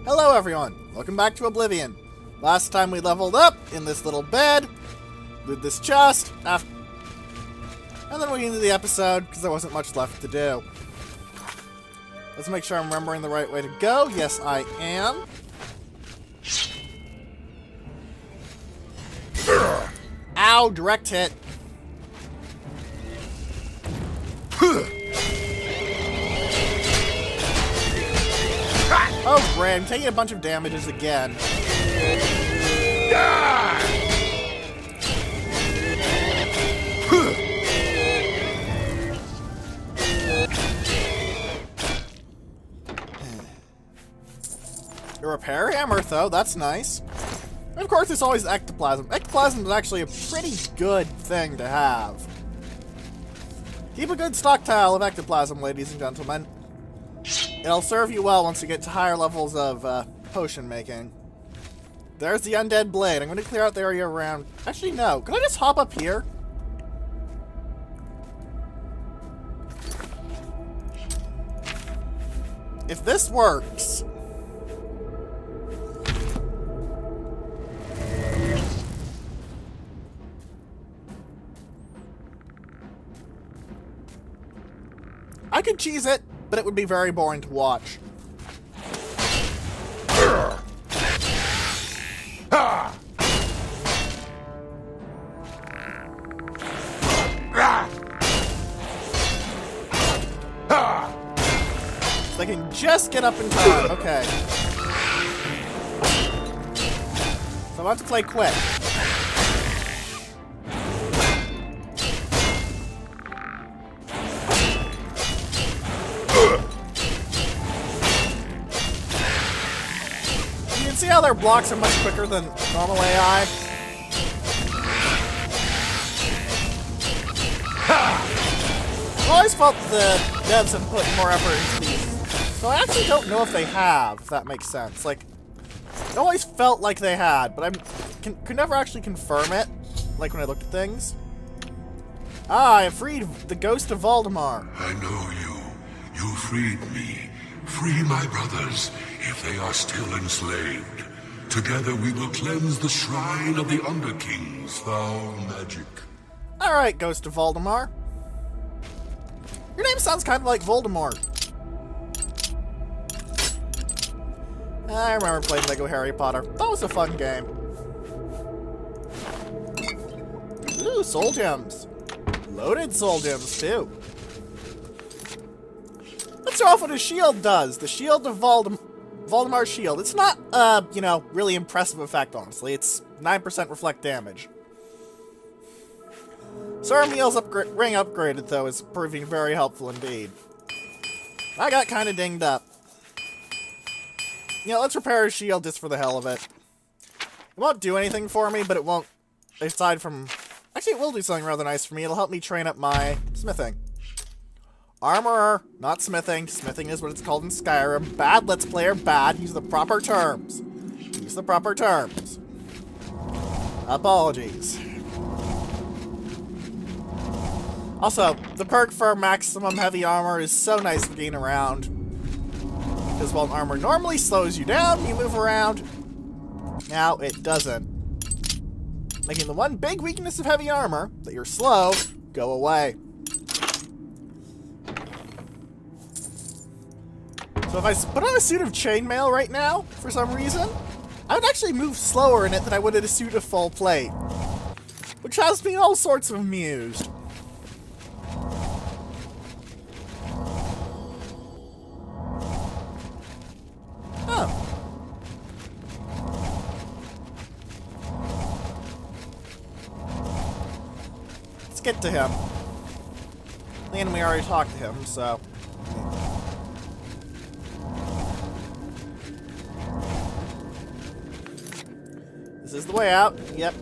Hello everyone, welcome back to Oblivion. Last time we leveled up in this little bed, with this chest, and then we ended the episode because there wasn't much left to do. Let's make sure I'm remembering the right way to go. Yes, I am. Ow, direct hit. Oh, great, I'm taking a bunch of damages again. A repair hammer, though, that's nice. And of course, there's always ectoplasm. Ectoplasm is actually a pretty good thing to have. Keep a good stockpile of ectoplasm, ladies and gentlemen. It'll serve you well once you get to higher levels of potion making. There's the undead blade. I'm going to clear out the area around... Actually, no. Can I just hop up here? If this works... I could cheese it, but it would be very boring to watch. I can just get up in time. Okay. So I want to play quick. You can see how their blocks are much quicker than normal AI. I've always felt the devs have put more effort into these. So I actually don't know if they have, if that makes sense. Like, it always felt like they had, but I could never actually confirm it, like when I looked at things. Ah, I have freed the ghost of Voldemar. I know you. You freed me. Free my brothers, if they are still enslaved. Together we will cleanse the shrine of the Underking's foul magic. Alright, ghost of Voldemar. Your name sounds kind of like Voldemort. I remember playing Lego Harry Potter. That was a fun game. Ooh, soul gems. Loaded soul gems, too. Let's show off what his shield does. The shield of Voldemar's shield. It's not, you know, really impressive effect, honestly. It's 9% reflect damage. Sir Meal's ring upgraded, though, is proving very helpful indeed. I got kind of dinged up. You know, let's repair his shield just for the hell of it. It won't do anything for me, but it won't... Aside from... Actually, it will do something rather nice for me. It'll help me train up my smithing. Armorer, not smithing. Smithing is what it's called in Skyrim. Bad Let's Player, bad. Use the proper terms. Use the proper terms. Apologies. Also, the perk for maximum heavy armor is so nice for getting around. Because while armor normally slows you down, you move around. Now it doesn't. Making the one big weakness of heavy armor, that you're slow, go away. So if I put on a suit of chainmail right now, for some reason, I would actually move slower in it than I would in a suit of full plate. Which has me all sorts of amused. Oh. Let's get to him. And we already talked to him, so... This is the way out. Yep.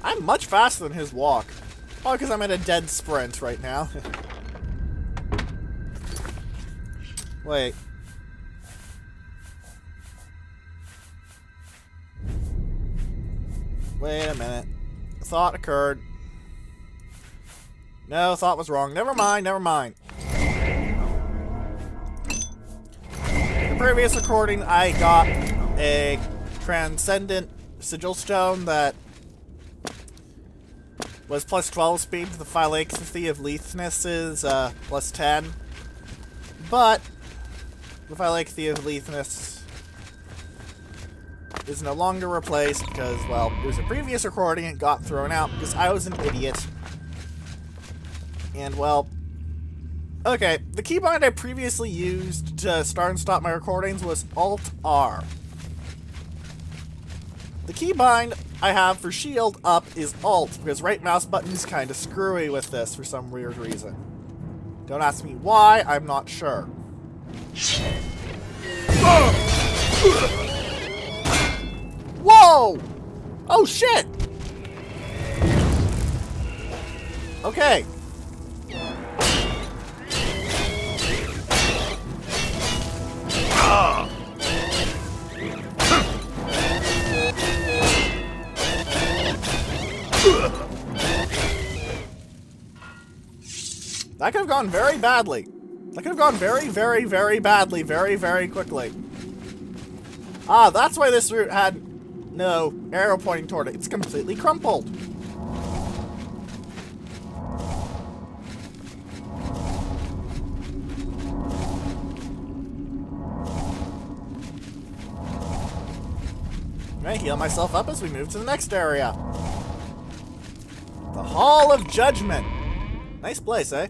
I'm much faster than his walk. Oh, because I'm at a dead sprint right now. Wait. Wait a minute. A thought occurred. No, thought was wrong. Never mind, never mind. previous recording, I got a transcendent sigil stone that was plus 12 speed to the Phylacthy of Lethness plus 10. But the Phylacthy of Lethness is no longer replaced because, well, it was a previous recording and got thrown out because I was an idiot. And, well, okay, the keybind I previously used to start and stop my recordings was Alt-R. The keybind I have for shield up is Alt, because right mouse button's kind of screwy with this for some weird reason. Don't ask me why, I'm not sure. Whoa! Oh shit! Okay. That could have gone very badly. That could have gone very, very, very badly, very, very quickly. Ah, that's why this route had no arrow pointing toward it. It's completely crumpled. I'm gonna heal myself up as we move to the next area. The Hall of Judgment. Nice place, eh?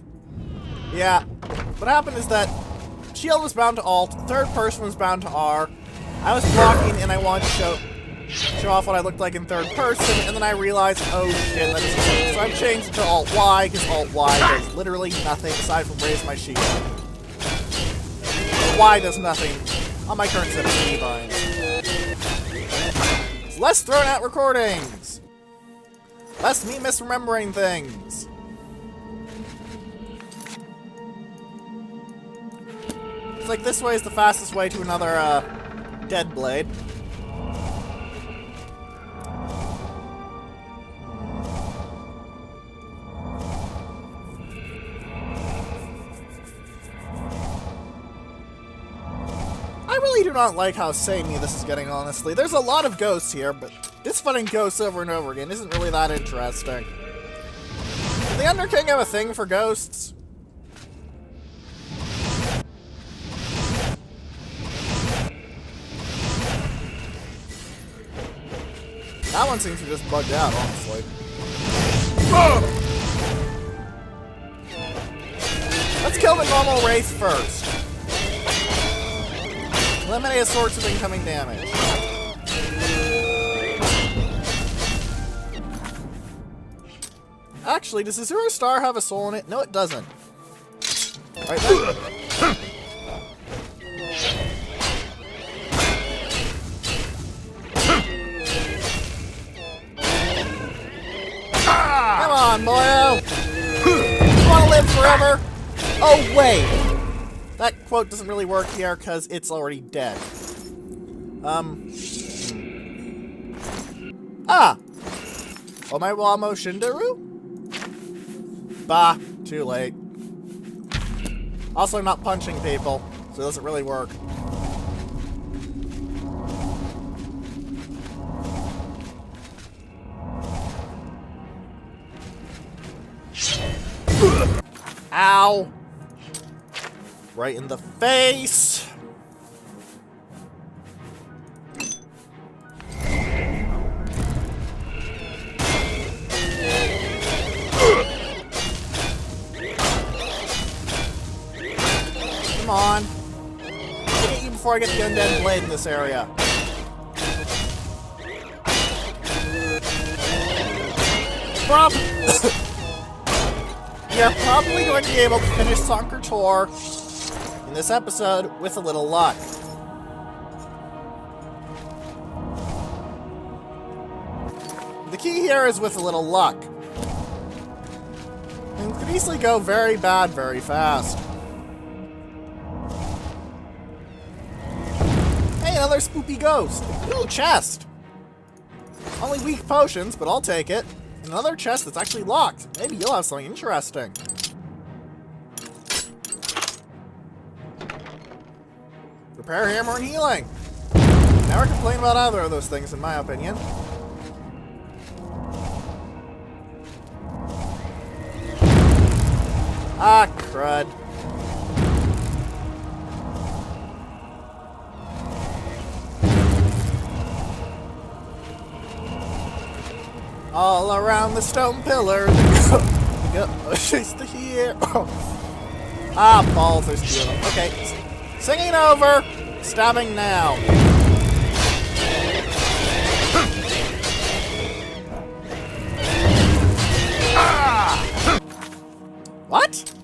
Yeah. What happened is that shield was bound to Alt, third person was bound to R. I was blocking and I wanted to show off what I looked like in third person, and then I realized, oh shit, that isn't good. So I've changed it to Alt-Y, because Alt-Y does literally nothing aside from raise my shield. Y does nothing on my current set of keybinds. So less thrown out recordings! Less me misremembering things! It's like this way is the fastest way to another, dead blade. I really do not like how samey this is getting, honestly. There's a lot of ghosts here, but just fighting ghosts over and over again isn't really that interesting. Does the Underking have a thing for ghosts? That one seems to just bugged out, honestly. Let's kill the normal Wraith first. Eliminate a source of incoming damage. Actually, does the Zero Star have a soul in it? No, it doesn't. Right then. Come on, boyo! You wanna live forever? Oh, wait! That quote doesn't really work here, because it's already dead. Ah! Omaiwamo Shindaru? Bah, too late. Also, I'm not punching people, so it doesn't really work. Ow! Right in the face! Come on. I'll get you before I get the undead blade in this area. We are probably going to be able to finish Sonker Tor in this episode with a little luck. The key here is with a little luck. And it could easily go very bad very fast. Hey, another spoopy ghost! Ooh, chest! Only weak potions, but I'll take it. Another chest that's actually locked. Maybe you'll have something interesting. Repair hammer and healing. Never complain about either of those things, in my opinion. Ah, crud. All around the stone pillar. She's the here. Ah, balls, there's two of them. Okay, singing over. Stabbing now. What?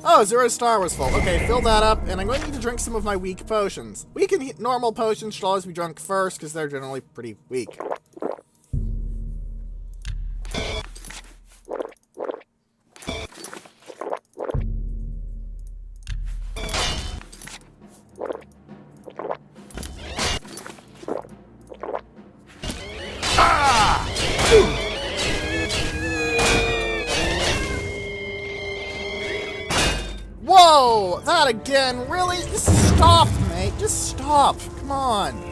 Oh, 0 star was full. Okay, fill that up, and I'm going to need to drink some of my weak potions. Weak and normal potions should always be drunk first, because they're generally pretty weak. Whoa! That again? Really? Just stop, mate. Just stop. Come on.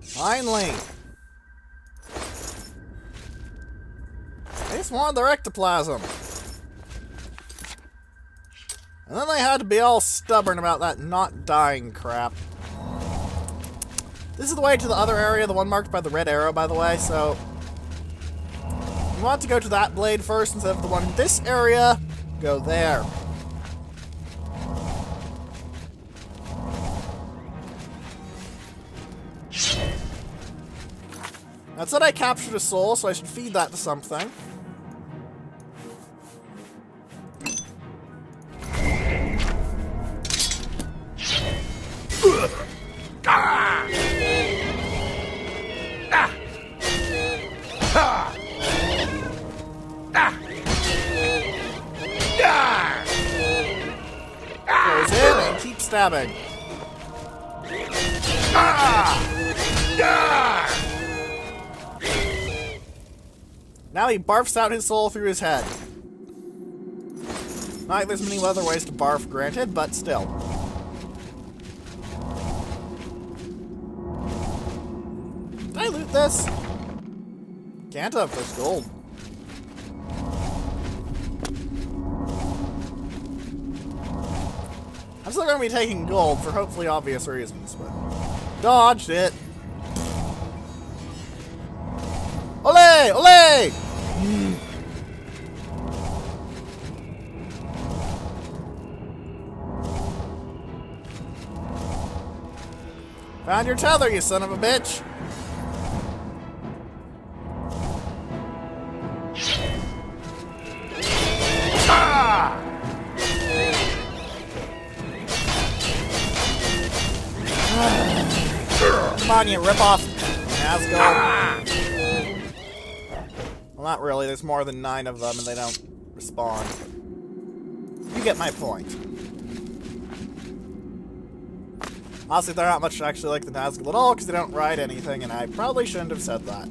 Finally. I just wanted their ectoplasm. And then they had to be all stubborn about that not dying crap. This is the way to the other area, the one marked by the red arrow, by the way, so... you want to go to that blade first instead of the one in this area, go there. That said I captured a soul, so I should feed that to something. Goes in and keeps stabbing. Now he barfs out his soul through his head. Not like there's many other ways to barf, granted, but still. Did I loot this? Can't have, there's gold. I'm still going to be taking gold for hopefully obvious reasons, but... dodged it! Ole! Ole! Found your tether, you son of a bitch! Come on, you rip-off Nazgul. Well, not really. There's more than 9 of them, and they don't respond. You get my point. Honestly, they're not much actually like the Nazgul at all, because they don't ride anything, and I probably shouldn't have said that.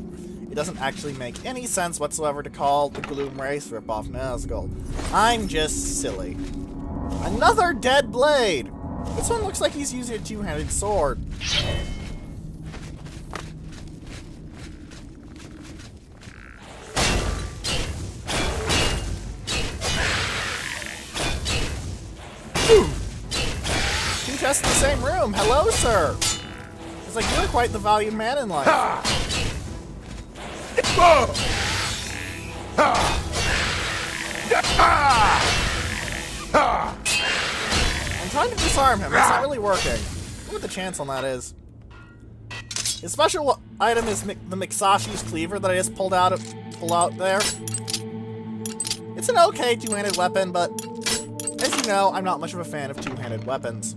It doesn't actually make any sense whatsoever to call the Gloom Race rip-off Nazgul. I'm just silly. Another dead blade! This one looks like he's using a two-handed sword. Two chests in the same room. Hello, sir. It's like you're quite the valued man in life. I'm trying to disarm him. It's not really working. I wonder what the chance on that is. His special item is the Mixashi's cleaver that I just pulled out there. It's an okay two-handed weapon, but as you know, I'm not much of a fan of two-handed weapons.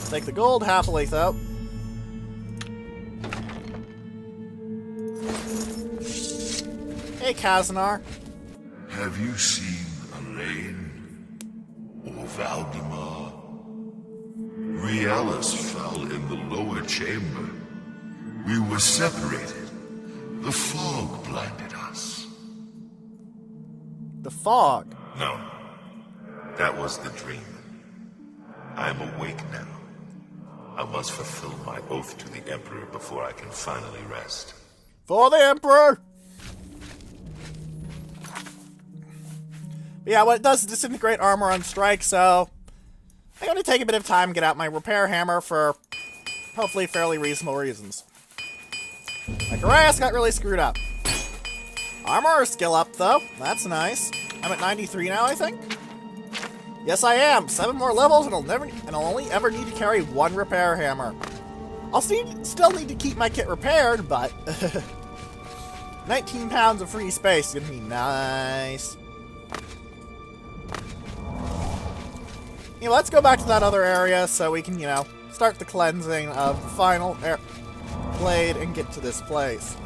Take the gold happily, though. Hey, Kazanar. Have you seen Elaine or Valdemar? Borealis fell in the lower chamber. We were separated. The fog blinded us. The fog? No. That was the dream. I am awake now. I must fulfill my oath to the Emperor before I can finally rest. For the Emperor! But yeah, what it does is disintegrate armor on strike, so I'm going to take a bit of time and get out my repair hammer for hopefully fairly reasonable reasons. My Garaeus got really screwed up. Armor skill up, though. That's nice. I'm at 93 now, I think. Yes, I am. 7 more levels, and I'll only ever need to carry 1 repair hammer. I'll still need to keep my kit repaired, but 19 pounds of free space is going to be nice. Yeah, let's go back to that other area so we can, start the cleansing of the final blade and get to this place.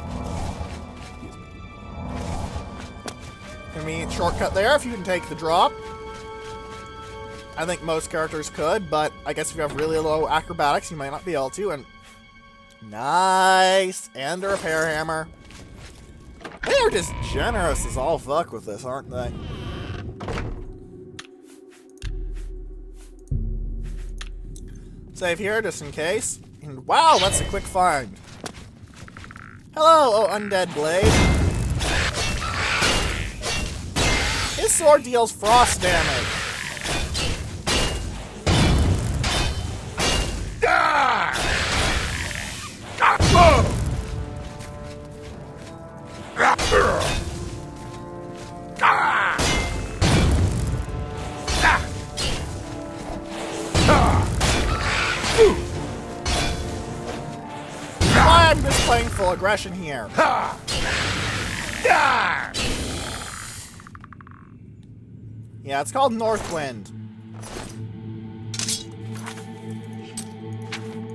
Convenient shortcut there if you can take the drop. I think most characters could, but I guess if you have really low acrobatics, you might not be able to. And nice! And a repair hammer. They are just generous as all fuck with this, aren't they? Save here, just in case. And wow, that's a quick find. Hello, oh undead blade. His sword deals frost damage. Why I'm just playing full aggression here. Yeah, it's called Northwind.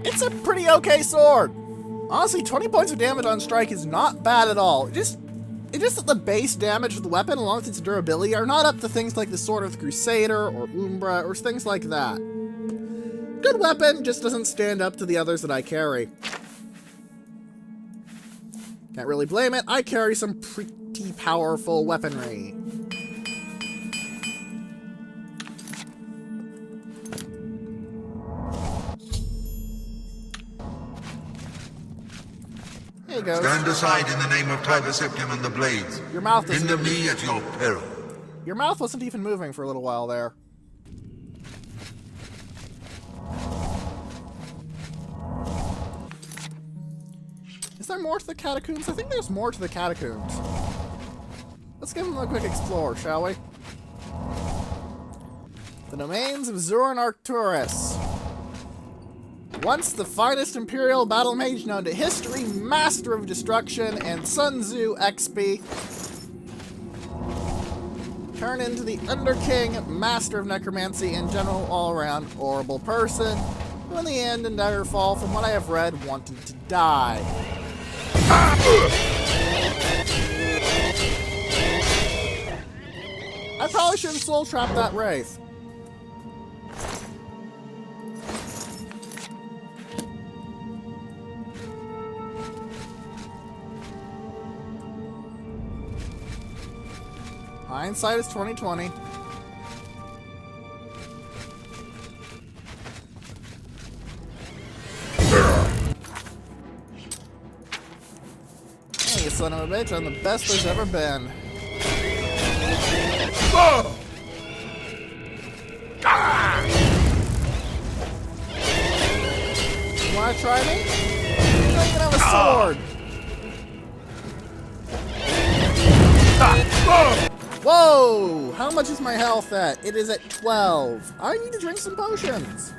It's a pretty okay sword. Honestly, 20 points of damage on strike is not bad at all. It just that the base damage of the weapon, along with its durability, are not up to things like the Sword of the Crusader or Umbra or things like that. Good weapon, just doesn't stand up to the others that I carry. Can't really blame it. I carry some pretty powerful weaponry. There you go. Stand aside in the name of Tiber Septim and the Blades. Your mouth isn't Hinder me at your peril. Your mouth wasn't even moving for a little while there. Is there more to the catacombs? I think there's more to the catacombs. Let's give them a quick explore, shall we? The domains of Zur and Arcturus. Once the finest Imperial battle mage known to history, Master of Destruction, and Sun Tzu XP. Turn into the Underking, Master of Necromancy, and general all-around horrible person, who in the end in Daggerfall, from what I have read, wanted to die. I probably shouldn't soul trap that wraith. Hindsight is 20/20. Hey, you son of a bitch, I'm the best there's ever been. You wanna try me? You don't even have a sword! Whoa! How much is my health at? It is at 12. I need to drink some potions.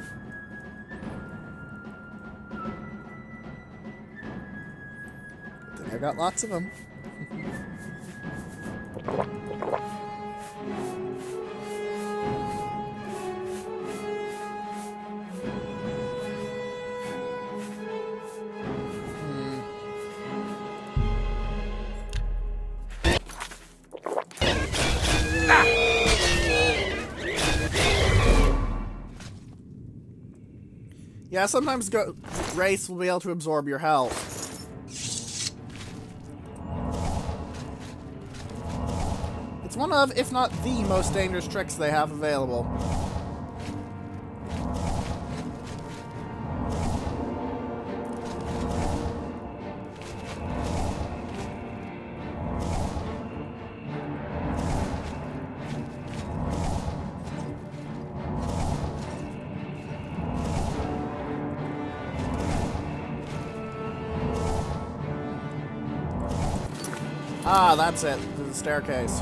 I think I got lots of them. Yeah, sometimes Wraiths will be able to absorb your health. It's one of, if not the most dangerous tricks they have available. Ah, that's it. There's a staircase.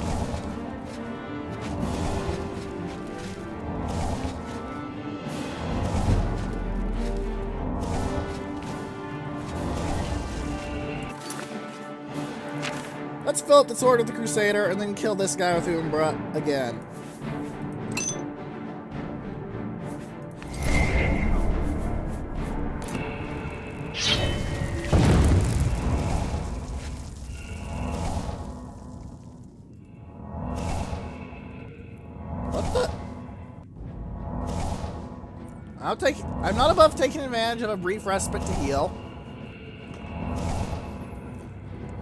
Let's fill up the Sword of the Crusader and then kill this guy with Umbra again. What the? I'm not above taking advantage of a brief respite to heal.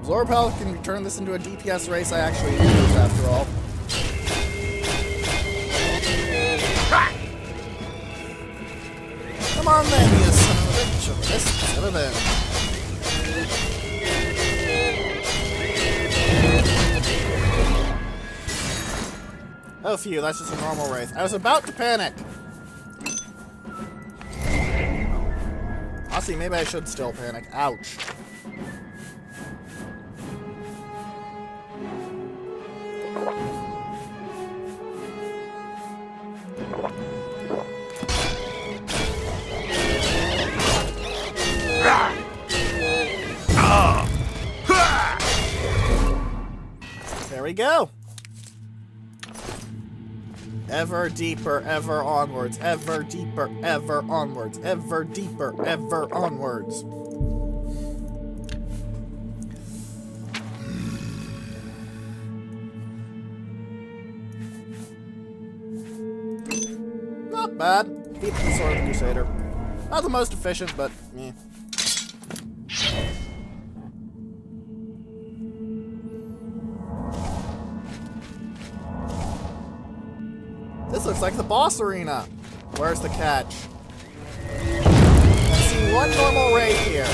Absorb health can turn this into a DPS race I actually use, after all. Come on then, you son of a bitch. This son of a Oh, phew, that's just a normal wraith. I was about to panic. Honestly, maybe I should still panic. Ouch. There we go. Ever deeper, ever onwards. Ever deeper, ever onwards. Ever deeper, ever onwards. Not bad. Beat the Sword of the Crusader. Not the most efficient, but eh. This looks like the boss arena. Where's the catch? I see one normal wraith here.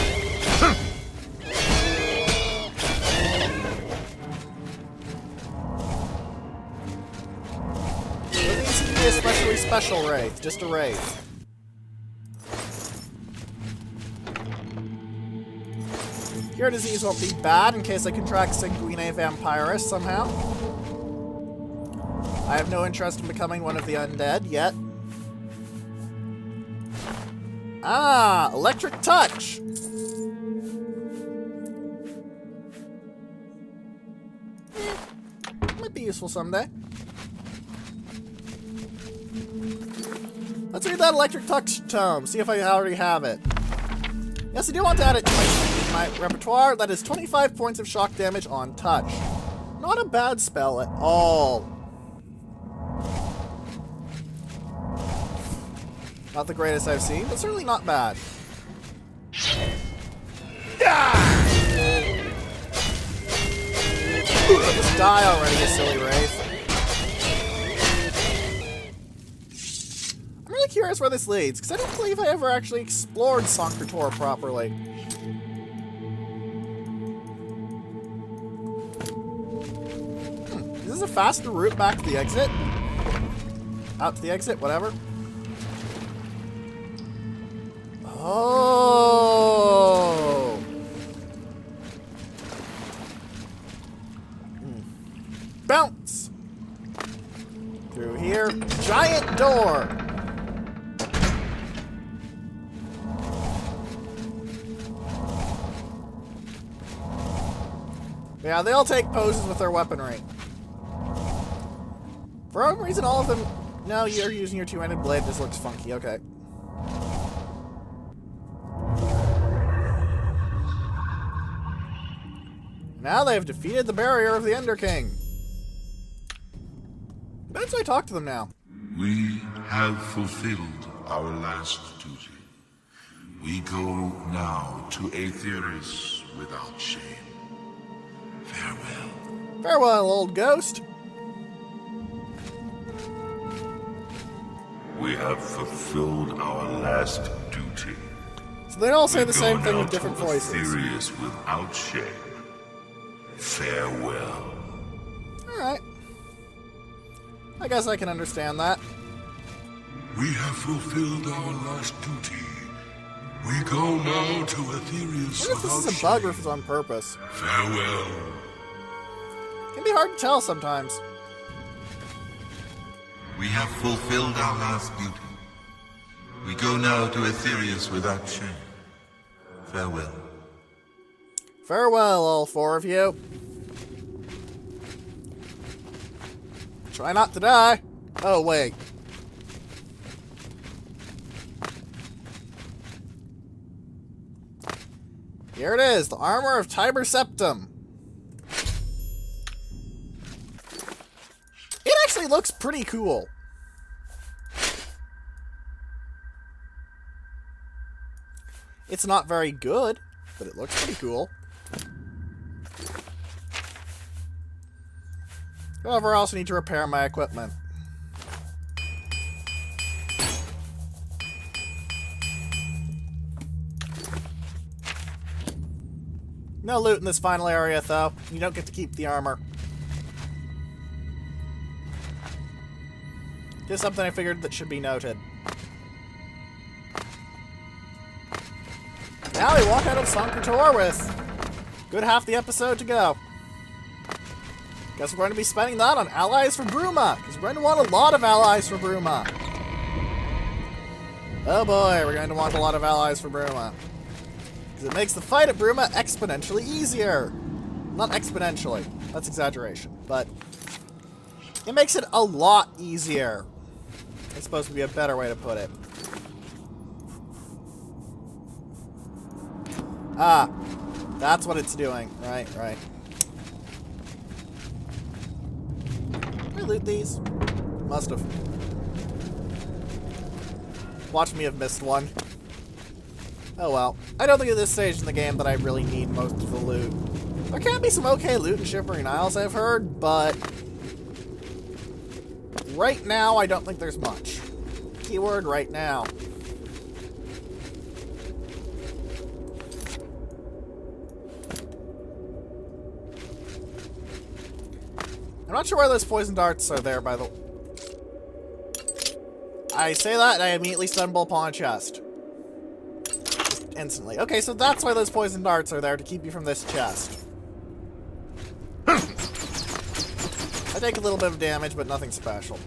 Doesn't seem to be especially special wraith, just a wraith. Cure disease won't be bad in case I contract Sanguine Vampiris somehow. I have no interest in becoming one of the undead yet. Ah, electric touch. Might be useful someday. Let's read that electric touch tome, see if I already have it. Yes, I do want to add it to my repertoire. That is 25 points of shock damage on touch. Not a bad spell at all. Not the greatest I've seen, but certainly not bad. Just die already, you silly wraith. I'm really curious where this leads, because I don't believe I ever actually explored Sanctuary properly. Is this a faster route back to the exit? Out to the exit, whatever. Oh! Bounce! Through here. Giant door! Yeah, they all take poses with their weaponry. For some reason, all of them... No, you're using your two-handed blade. This looks funky. Okay. Now they have defeated the barrier of the Ender King. That's why I talk to them now. We have fulfilled our last duty. We go now to Aetheris without shame. Farewell. Farewell, old ghost. We have fulfilled our last duty. So they all say We the go same thing now with different to voices. Aetheris without shame. Farewell. Alright. I guess I can understand that. We have fulfilled our last duty. We go now to I Aetheris wonder if without this is a shame. bug or if it's on purpose. Farewell. It can be hard to tell sometimes. We have fulfilled our last duty. We go now to Aetheris without shame. Farewell. Farewell, all four of you. Try not to die. Oh, wait. Here it is, the armor of Tiber Septim. It actually looks pretty cool. It's not very good, but it looks pretty cool. However, I also need to repair my equipment. No loot in this final area, though. You don't get to keep the armor. Just something I figured that should be noted. Now we walk out of Sankrator with good half the episode to go. Guess we're going to be spending that on allies for Bruma, because we're going to want a lot of allies for Bruma. Oh boy, we're going to want a lot of allies for Bruma. Because it makes the fight at Bruma exponentially easier. Not exponentially, that's exaggeration, but it makes it a lot easier. It's supposed to be a better way to put it. Ah, that's what it's doing. Right. Did I loot these? Must have. Watch me have missed one. Oh well. I don't think at this stage in the game that I really need most of the loot. There can be some okay loot in Shivering Isles, I've heard, but right now I don't think there's much. Keyword right now. I'm not sure why those poison darts are there, by the way. I say that, and I immediately stumble upon a chest. Just instantly. Okay, so that's why those poison darts are there, to keep you from this chest. I take a little bit of damage, but nothing special.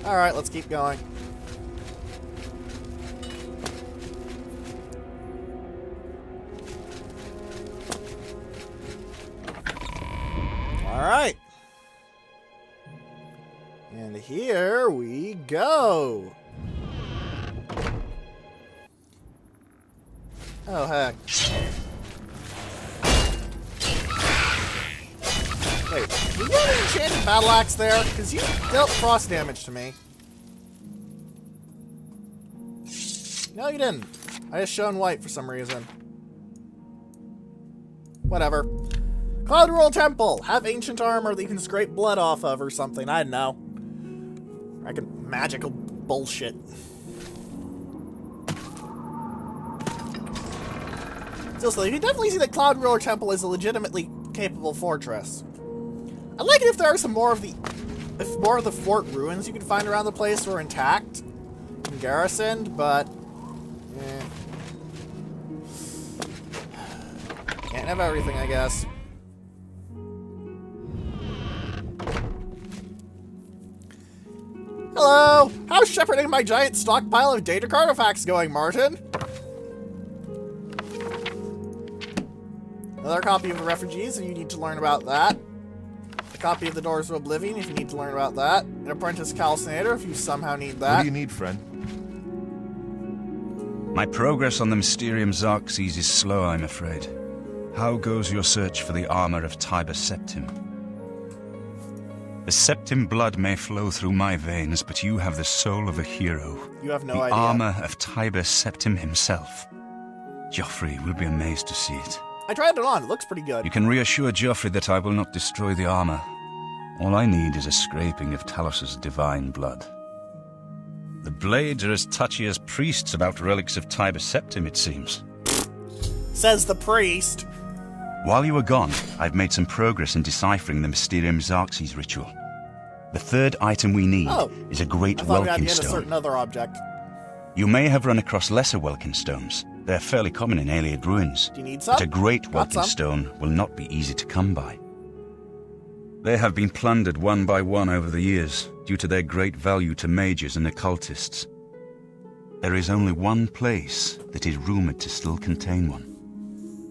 Alright, let's keep going. Alright. And here we go. Oh, heck. Wait, did you get an enchanted battle axe there? Because you dealt frost damage to me. No, you didn't. I just shone white for some reason. Whatever. Cloud Roll Temple! Have ancient armor that you can scrape blood off of or something. I don't know. I can magical bullshit. Seriously, you can definitely see that Cloud Roller Temple is a legitimately capable fortress. I'd like it if there are some more of the fort ruins you can find around the place were intact and garrisoned, but can't have everything, I guess. Hello! How's shepherding my giant stockpile of data artifacts going, Martin? Another copy of the Refugees if you need to learn about that. A copy of the Doors of Oblivion if you need to learn about that. An Apprentice Calcinator if you somehow need that. What do you need, friend? My progress on the Mysterium Xarxes is slow, I'm afraid. How goes your search for the armor of Tiber Septim? The Septim blood may flow through my veins, but you have the soul of a hero. You have no the idea. armor of Tiber Septim himself. Joffrey will be amazed to see it. I tried it on. It looks pretty good. You can reassure Joffrey that I will not destroy the armor. All I need is a scraping of Talos's divine blood. The blades are as touchy as priests about relics of Tiber Septim, it seems. Says the priest. While you were gone, I've made some progress in deciphering the Mysterium Xerxes ritual. The third item we need is a great I thought we had to Welkin get a stone. certain other object. You may have run across lesser Welkin stones. They're fairly common in Ayleid ruins. Do you need some? But a great Got Welkin some. stone will not be easy to come by. They have been plundered one by one over the years, due to their great value to mages and occultists. There is only one place that is rumored to still contain one.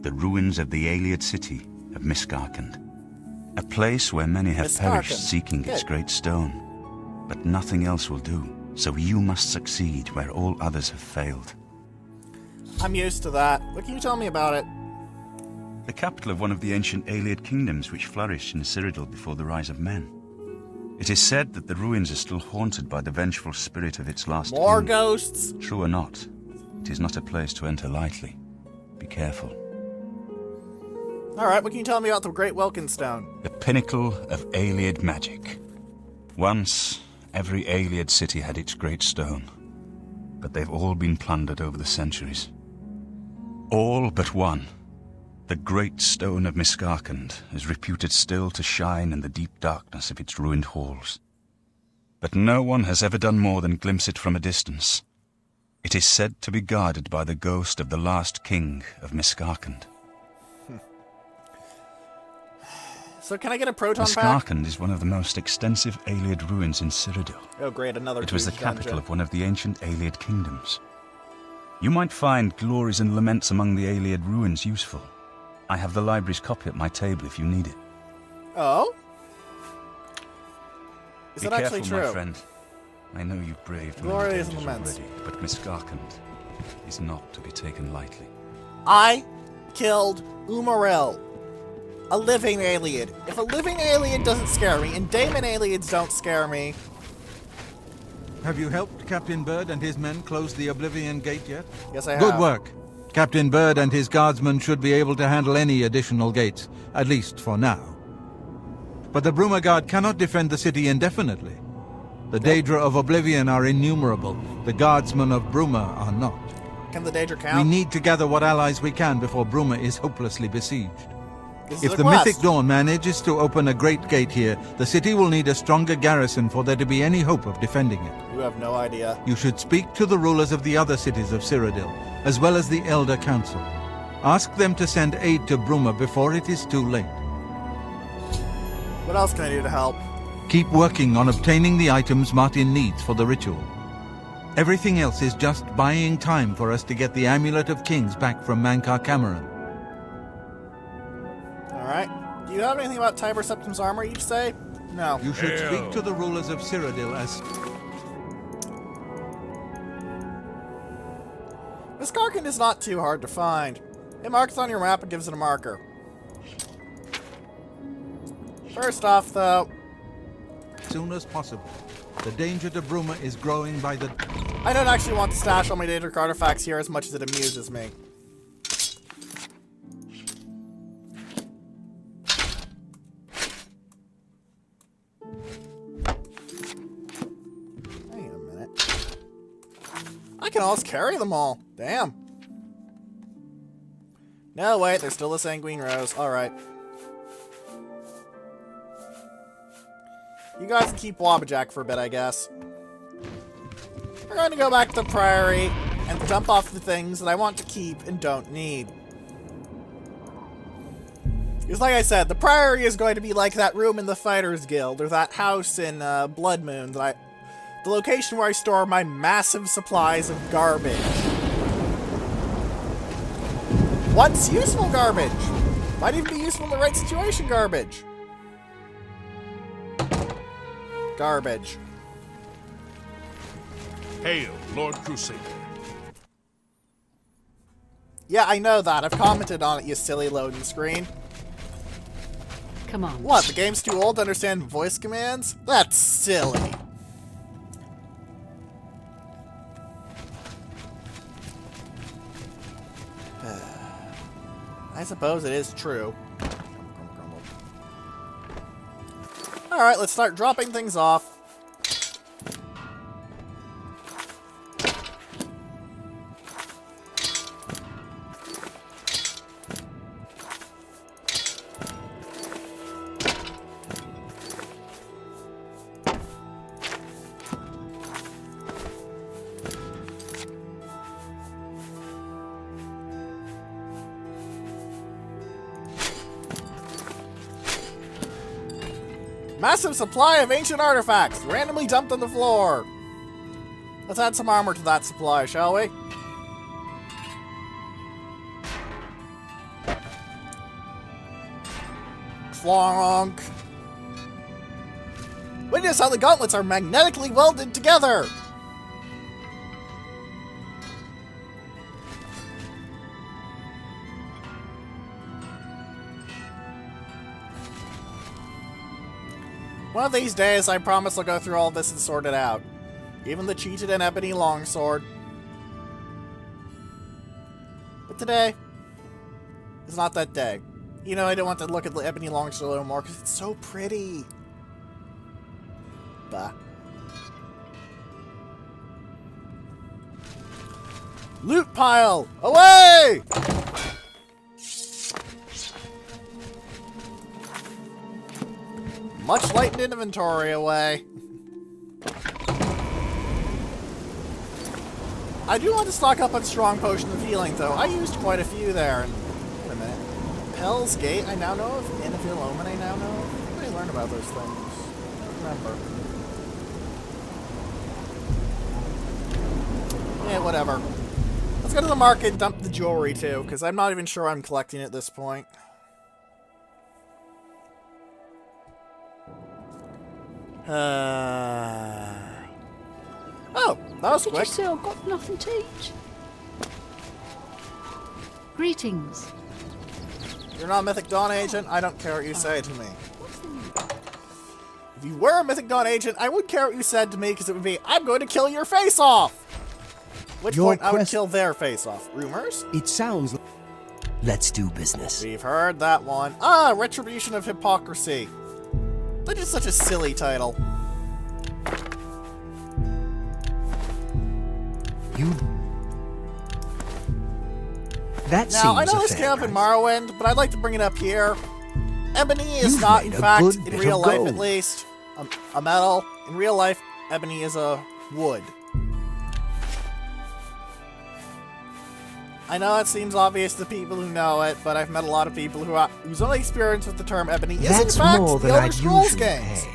The ruins of the Ayleid city of Miskarkand. A place where many have perished Miskarkand. seeking its Good. great stone. But nothing else will do, so you must succeed where all others have failed. I'm used to that. What can you tell me about it? The capital of one of the ancient Ayleid kingdoms which flourished in Cyrodiil before the rise of men. It is said that the ruins are still haunted by the vengeful spirit of its last More king. ghosts? True or not, it is not a place to enter lightly. Be careful. Alright, what can you tell me about the Great Welkin Stone? The pinnacle of Ayleid magic. Once, every Ayleid city had its great stone, but they've all been plundered over the centuries. All but one. The great stone of Miskarkand is reputed still to shine in the deep darkness of its ruined halls. But no one has ever done more than glimpse it from a distance. It is said to be guarded by the ghost of the last king of Miskarkand. So can I get a proton pack? Miskarkand is one of the most extensive Ayleid ruins in Cyrodiil. Oh great, another It was the huge capital dungeon. of one of the ancient Ayleid kingdoms. You might find glories and laments among the Ayleid ruins useful. I have the library's copy at my table if you need it. Oh? Is Be that actually careful, true? my friend. I know you've braved many Glories and dangers laments. already, but Miskarkand is not to be taken lightly. I killed Umaril. A living Ayleid. If a living Ayleid doesn't scare me, and Daemon Ayleids don't scare me, Have you helped Captain Bird and his men close the Oblivion gate yet? yes I have. Good work. Captain Bird and his guardsmen should be able to handle any additional gates, at least for now. But the Bruma Guard cannot defend the city indefinitely. The Daedra of Oblivion are innumerable. The guardsmen of Bruma are not. Can the Daedra We count? need to gather what allies we can before Bruma is hopelessly besieged. This is If a the quest. Mythic Dawn manages to open a great gate here, the city will need a stronger garrison for there to be any hope of defending it. You have no idea. You should speak to the rulers of the other cities of Cyrodiil, as well as the Elder Council. Ask them to send aid to Bruma before it is too late. What else can I do to help? Keep working on obtaining the items Martin needs for the ritual. Everything else is just buying time for us to get the Amulet of Kings back from Mankar Cameron. Alright. Do you have anything about Tiber Septim's armor, you'd say? No. You should speak to the rulers of Cyrodiil as... Miskarkand is not too hard to find. It marks on your map and gives it a marker. First off, though, soon as possible. The danger to Bruma is growing by the... I don't actually want to stash all my Daedric artifacts here as much as it amuses me. Hang on a minute. I can almost carry them all. Damn. No, wait, there's still a Sanguine Rose. Alright. You guys can keep Wabbajack for a bit, I guess. We're going to go back to the Priory and dump off the things that I want to keep and don't need. Because like I said, the Priory is going to be like that room in the Fighters Guild, or that house in Blood Moon, the location where I store my massive supplies of garbage. Once useful garbage! Might even be useful in the right situation garbage. Garbage. Hail, Lord Crusader. Yeah, I know that. I've commented on it, you silly loading screen. Come on. What, the game's too old to understand voice commands? That's silly. I suppose it is true. Alright, let's start dropping things off. Massive supply of ancient artifacts, randomly dumped on the floor. Let's add some armor to that supply, shall we? Clonk. Witness how the gauntlets are magnetically welded together. One of these days, I promise I'll go through all this and sort it out. Even the cheated and ebony longsword. But today is not that day. You know, I don't want to look at the ebony longsword anymore because it's so pretty. Bah. Loot pile! Away! Much lightened inventory away. I do want to stock up on strong potions of healing, though. I used quite a few there. And wait a minute. Hell's Gate, I now know of. Inafil Omen, I now know of. How did I learn about those things? I don't remember. Yeah, whatever. Let's go to the market and dump the jewelry, too, because I'm not even sure I'm collecting at this point. Oh, that was Did quick. you say I've got nothing to eat? Greetings. You're not a Mythic Dawn agent, I don't care what you say to me. What's the matter? If you were a Mythic Dawn agent, I would care what you said to me, because it would be, I'm going to kill your face off! Which Your point I would quest- kill their face off. Rumors? It sounds like... Let's do business. We've heard that one. Ah, Retribution of Hypocrisy. That is such a silly title. You... That Now, I seems know a this fair came up in price. Morrowind, but I'd like to bring it up here. Ebony is You've not, in made a fact, good in bit real of life gold. at least, a metal. In real life, ebony is a wood. I know it seems obvious to people who know it, but I've met a lot of people whose only experience with the term ebony is, That's in fact, more the than Elder I'd Scrolls usually games. pay.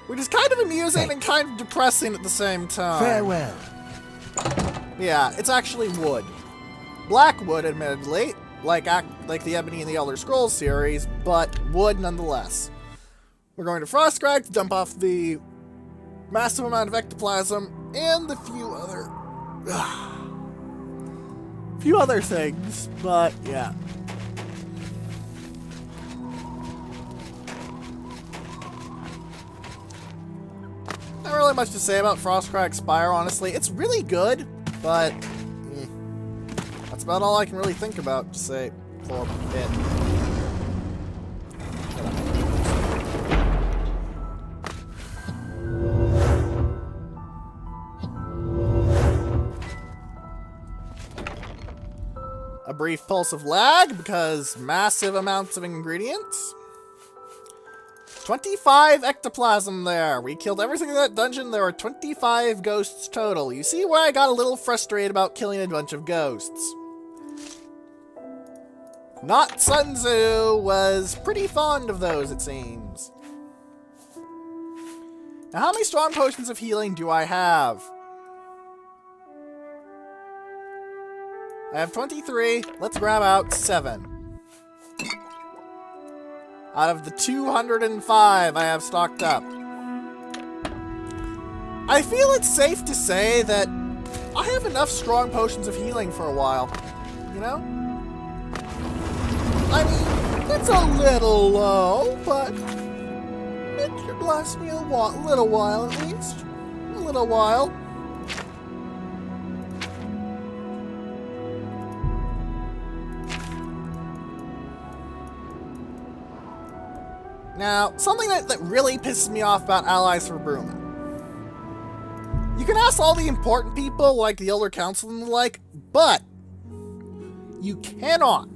Which is kind of amusing Thank and kind of depressing at the same time. Farewell. Yeah, it's actually wood. Black wood, admittedly, like the ebony in the Elder Scrolls series, but wood nonetheless. We're going to Frostcrack to dump off the massive amount of ectoplasm and the few other things, but yeah. Not really much to say about Frostcrack Spire, honestly. It's really good, but that's about all I can really think about to say for it. A brief pulse of lag because massive amounts of ingredients. 25 ectoplasm there. We killed everything in that dungeon. There were 25 ghosts total. You see where I got a little frustrated about killing a bunch of ghosts. Not Sun Tzu was pretty fond of those, it seems. Now, how many strong potions of healing do I have? I have 23. Let's grab out 7. Out of the 205 I have stocked up. I feel it's safe to say that I have enough strong potions of healing for a while. You know? I mean, It's a little low, but it should last me a little while at least. A little while. Now, something that really pisses me off about allies for Bruma. You can ask all the important people, like the Elder Council and the like, but you cannot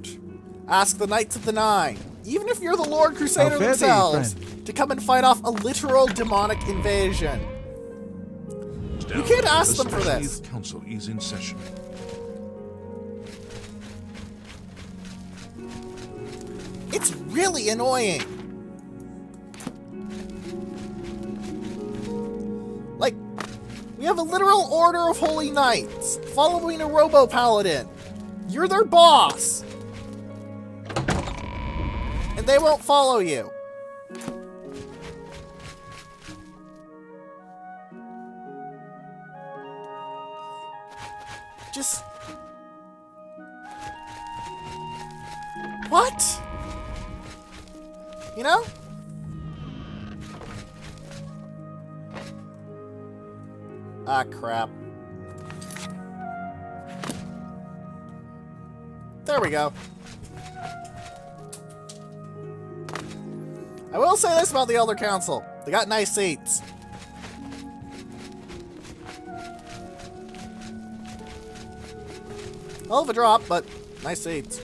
ask the Knights of the Nine, even if you're the Lord Crusader themselves, to come and fight off a literal demonic invasion. You can't ask them for this. The council is in session. It's really annoying. Like, we have a literal order of holy knights following a robo-paladin. You're their boss. And they won't follow you. Just... what? You know? Ah, crap. There we go. I will say this about the Elder Council. They got nice seats. Hell of a drop, but nice seats.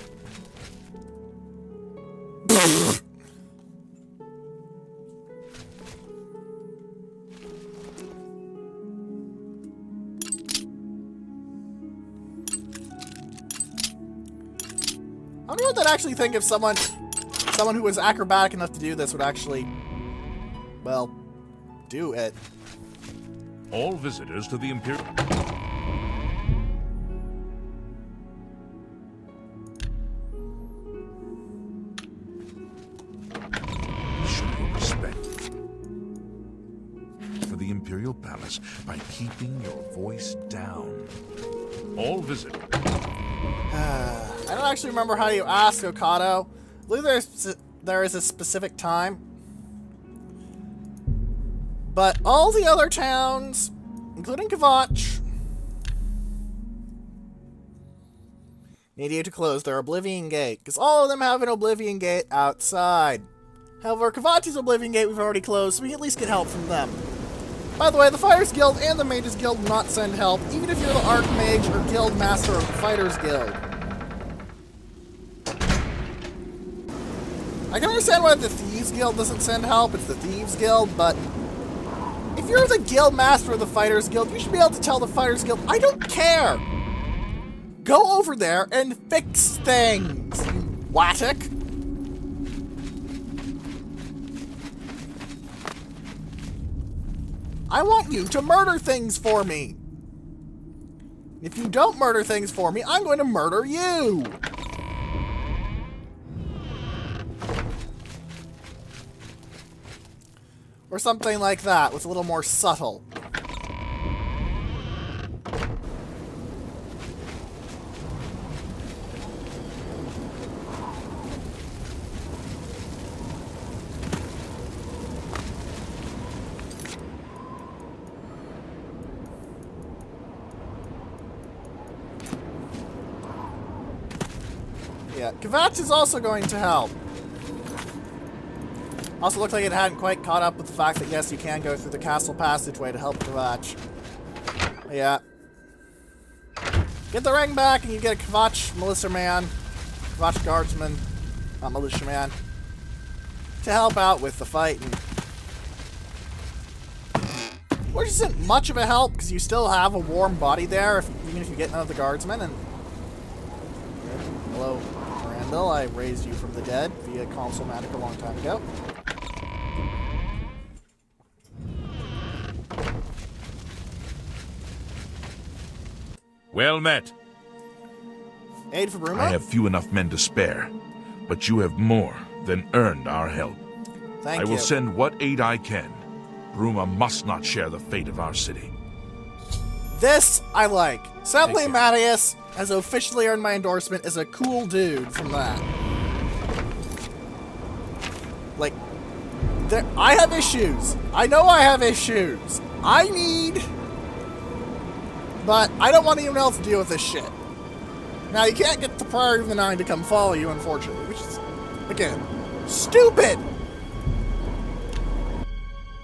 I wonder what they'd actually think if someone who was acrobatic enough to do this would actually, well, do it. All visitors to the Imperial... Show your respect for the Imperial Palace by keeping your voice down. All visitors... I don't actually remember how you ask, Okado. I believe there is a specific time. But all the other towns, including Kvatch, need you to close their Oblivion Gate, because all of them have an Oblivion Gate outside. However, Kvatch's Oblivion Gate we've already closed, so we can at least get help from them. By the way, the Fighters Guild and the Mages Guild will not send help, even if you're the Archmage or Guild Master of the Fighters Guild. I can understand why the Thieves Guild doesn't send help, it's the Thieves Guild, but if you're the Guild Master of the Fighters Guild, you should be able to tell the Fighters Guild, I don't care! Go over there and fix things, you Wattic! I want you to murder things for me! If you don't murder things for me, I'm going to murder you! Or something like that, with a little more subtle. Yeah, Kvatch is also going to help. Also looked like it hadn't quite caught up with the fact that, yes, you can go through the castle passageway to help Kvatch. Yeah. Get the ring back and you get a Kvatch militia man, Kvatch guardsman, not militia man, to help out with the fight. Which isn't much of a help, because you still have a warm body there, even if you get none of the guardsmen. And hello, Randall, I raised you from the dead via Consulmatic a long time ago. Well met. Aid for Bruma? I have few enough men to spare, but you have more than earned our help. Thank you. I will send what aid I can. Bruma must not share the fate of our city. This I like. Sadly, Mattias has officially earned my endorsement as a cool dude from that. Like, I have issues. I know I have issues. But I don't want anyone else to deal with this shit. Now, you can't get the Priority of the Nine to come follow you, unfortunately, which is, again, stupid!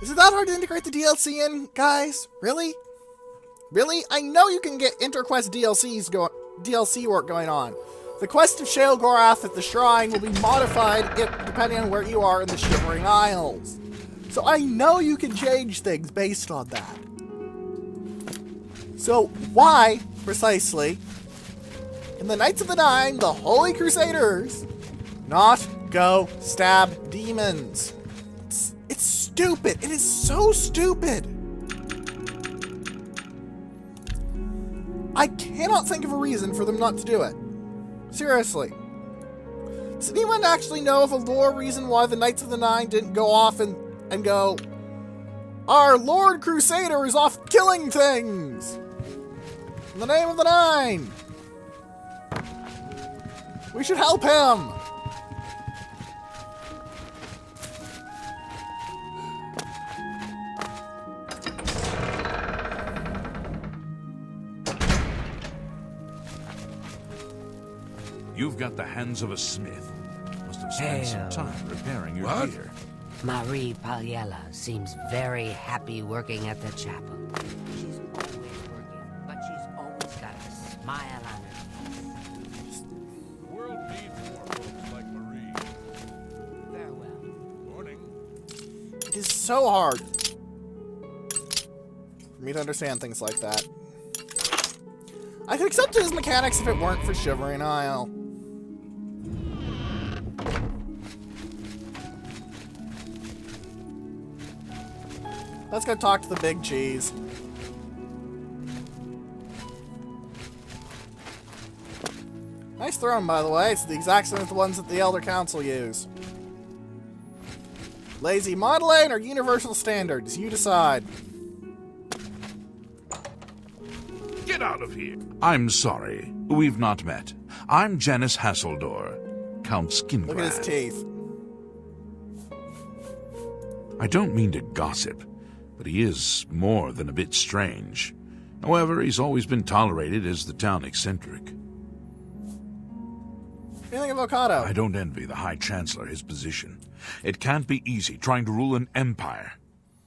Is it that hard to integrate the DLC in, guys? Really? Really? I know you can get InterQuest DLC work going on. The quest of Shale Gorath at the Shrine will be modified depending on where you are in the Shivering Isles. So I know you can change things based on that. So why, precisely, can the Knights of the Nine, the Holy Crusaders, not go stab demons? It's stupid. It is so stupid. I cannot think of a reason for them not to do it. Seriously. Does anyone actually know of a lore reason why the Knights of the Nine didn't go off and go, our Lord Crusader is off killing things in the name of the Nine. We should help him. You've got the hands of a smith. Must have spent some time repairing your gear. Marie Pagliella seems very happy working at the chapel. She's always working, but she's always got a smile on her face. The world needs more folks like Marie. Farewell. Morning. It is so hard for me to understand things like that. I could accept his mechanics if it weren't for Shivering Isle. Let's go talk to the big cheese. Nice throne, by the way. It's the exact same as the ones that the Elder Council use. Lazy modeling or universal standards? You decide. Get out of here. I'm sorry. We've not met. I'm Janice Hasseldor, Count Skingrad. Look at his teeth. I don't mean to gossip, but he is more than a bit strange. However, he's always been tolerated as the town eccentric. Anything of Avocado? I don't envy the High Chancellor his position. It can't be easy trying to rule an empire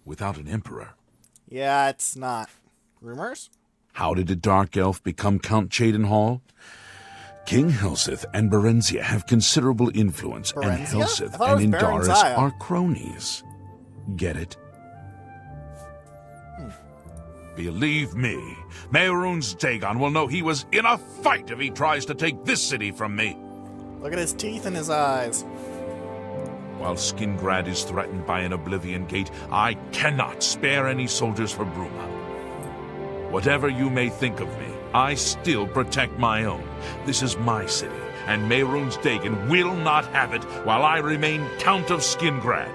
without an emperor. Yeah, it's not. Rumors? How did a dark elf become Count Cheydinhal? King Helseth and Berenzia have considerable influence, and Berenzia? Helseth I thought it and was Indaris Berenzia. are cronies. Get it? Believe me, Mehrunes Dagon will know he was in a fight if he tries to take this city from me. Look at his teeth and his eyes. While Skingrad is threatened by an Oblivion gate, I cannot spare any soldiers for Bruma. Whatever you may think of me, I still protect my own. This is my city, and Mehrunes Dagon will not have it while I remain Count of Skingrad.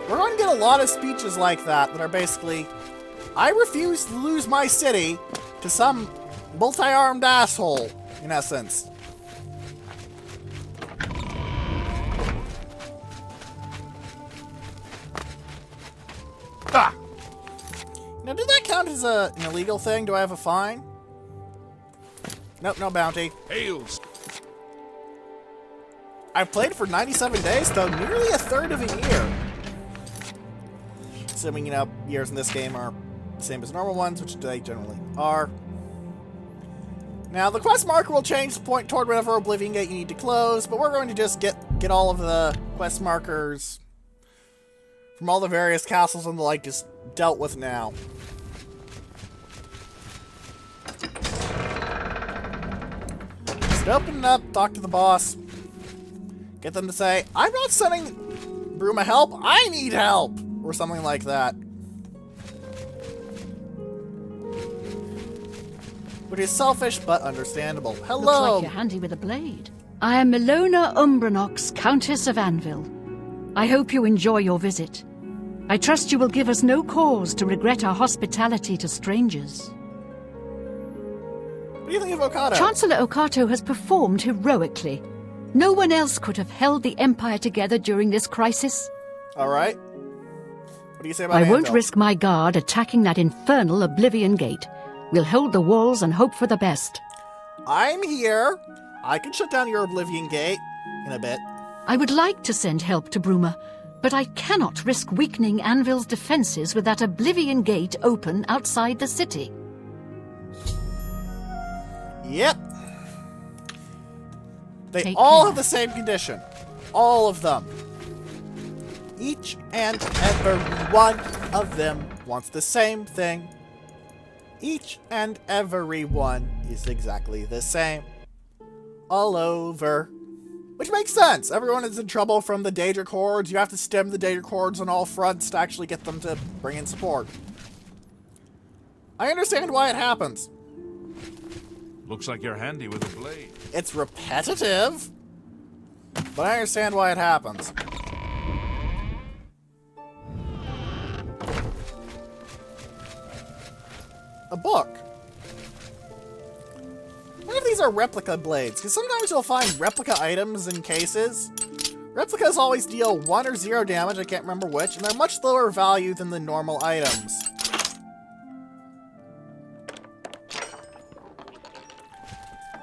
We're going to get a lot of speeches like that are basically, I refuse to lose my city to some multi-armed asshole, in essence. Ah! Now, did that count as an illegal thing? Do I have a fine? Nope, no bounty. Hails! I've played for 97 days, though nearly a third of a year. Assuming, you know, years in this game are the same as normal ones, which they generally are. Now, the quest marker will change to point toward whatever Oblivion gate you need to close, but we're going to just get all of the quest markers from all the various castles and the like just dealt with now. Just open it up, talk to the boss, get them to say, I'm not sending Bruma help, I need help! Or something like that. Which is selfish, but understandable. Hello! Looks like you're handy with a blade. I am Milona Umbranox, Countess of Anvil. I hope you enjoy your visit. I trust you will give us no cause to regret our hospitality to strangers. What do you think of Okado? Chancellor Okato has performed heroically. No one else could have held the Empire together during this crisis. Alright. What do you say about I won't Anvil? risk my guard attacking that infernal Oblivion Gate. We'll hold the walls and hope for the best. I'm here. I can shut down your Oblivion Gate in a bit. I would like to send help to Bruma, but I cannot risk weakening Anvil's defenses with that Oblivion Gate open outside the city. Yep. They Take all care. have the same condition. All of them. Each and every one of them wants the same thing. Each and every one is exactly the same. All over. Which makes sense. Everyone is in trouble from the Daedra Cords. You have to stem the Daedra Cords on all fronts to actually get them to bring in support. I understand why it happens. Looks like you're handy with a blade. It's repetitive, but I understand why it happens. A book. I wonder if these are replica blades, because sometimes you'll find replica items in cases. Replicas always deal 1 or 0 damage, I can't remember which, and they're much lower value than the normal items.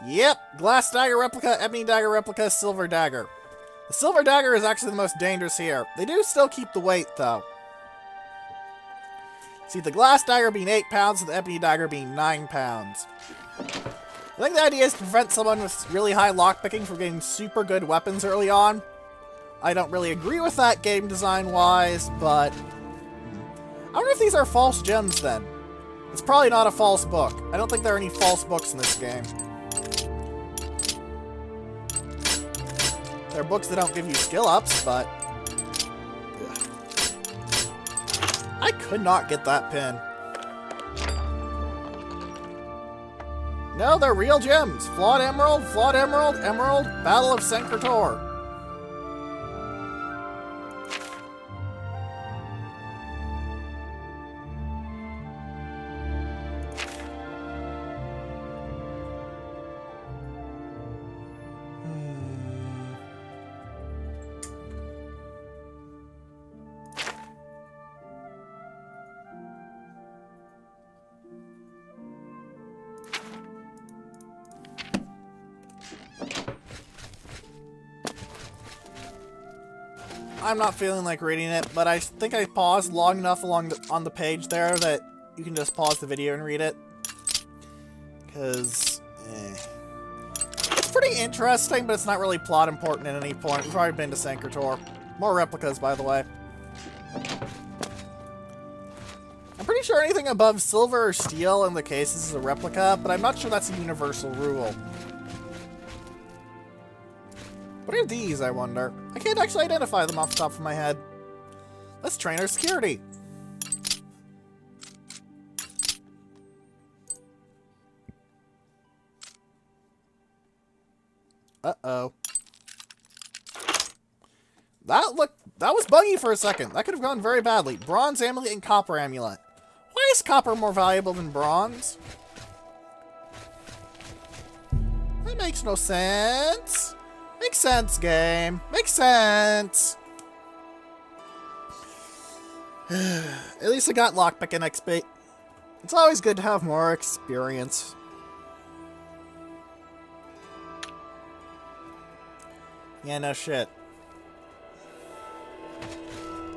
Yep, glass dagger replica, ebony dagger replica, silver dagger. The silver dagger is actually the most dangerous here. They do still keep the weight, though. See, the glass dagger being 8 pounds and the ebony dagger being 9 pounds. I think the idea is to prevent someone with really high lockpicking from getting super good weapons early on. I don't really agree with that game design-wise, but... I wonder if these are false gems, then. It's probably not a false book. I don't think there are any false books in this game. There are books that don't give you skill ups, but... Ugh. I could not get that pin. No, they're real gems. Flawed emerald, emerald, Battle of Senkertor. I'm not feeling like reading it, but I think I paused long enough on the page there that you can just pause the video and read it. Because, it's pretty interesting, but it's not really plot important at any point. We've already been to Sankertor. More replicas, by the way. I'm pretty sure anything above silver or steel in the cases is a replica, but I'm not sure that's a universal rule. What are these, I wonder? I can't actually identify them off the top of my head. Let's train our security. Uh-oh. That was buggy for a second. That could have gone very badly. Bronze amulet and copper amulet. Why is copper more valuable than bronze? That makes no sense. Makes sense, game. Makes sense. At least I got lockpicking XP. It's always good to have more experience. Yeah, no shit.